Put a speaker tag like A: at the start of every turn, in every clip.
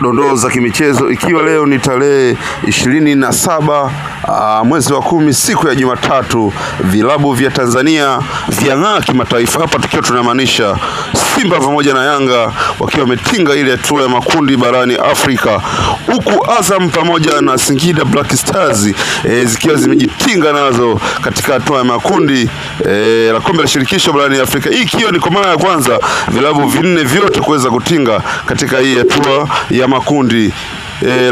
A: dondoo za kimichezo, ikiwa leo ni tarehe 27 mwezi wa 10 siku ya Jumatatu. Vilabu vya Tanzania vyang'aa kimataifa, hapa tukiwa tunamaanisha Simba pamoja na Yanga wakiwa wametinga ile hatua ya makundi barani Afrika, huku Azam pamoja na Singida Black Stars zikiwa zimejitinga nazo katika hatua ya makundi la kombe la shirikisho barani Afrika. Hii ikiwa ni kwa mara ya kwanza vilabu vinne vyote kuweza kutinga katika hii hatua ya makundi.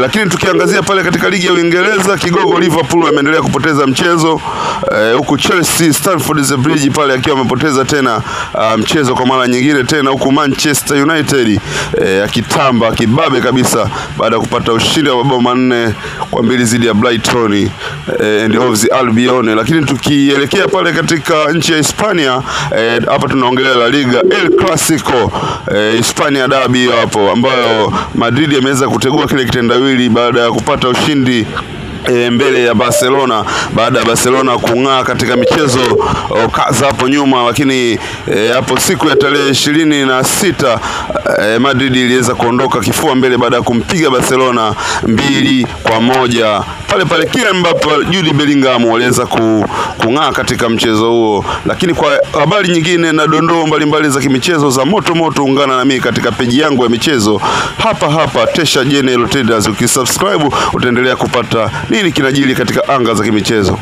A: Lakini tukiangazia pale katika ligi ya Uingereza, kigogo Liverpool ameendelea kupoteza mchezo, huku Chelsea Stamford Bridge pale akiwa amepoteza tena mchezo kwa mara nyingine tena, huku Manchester United akitamba kibabe kabisa baada ya kupata ushindi wa mabao 4-2 dhidi ya Brighton and Hove Albion. Lakini tukielekea pale katika nchi ya Hispania, hapa tunaongelea La Liga, El Clasico, Hispania derby hapo, ambayo Madrid ameweza kutegua kile kitendawili baada ya kupata ushindi mbele ya Barcelona, baada ya Barcelona kung'aa katika michezo kaza hapo nyuma. Lakini hapo siku ya tarehe 26 Madrid iliweza kuondoka kifua mbele baada ya kumpiga Barcelona 2-1. Pale Kylian Mbappe, Jude Bellingham waliweza kung'aa katika mchezo huo. Lakini kwa habari nyingine na dondoo mbalimbali za kimichezo za moto, ungana na mimi katika peji yangu ya michezo hapa Tesha General Traders. Ukisubscribe utaendelea kupata nini kinajili katika anga za kimichezo.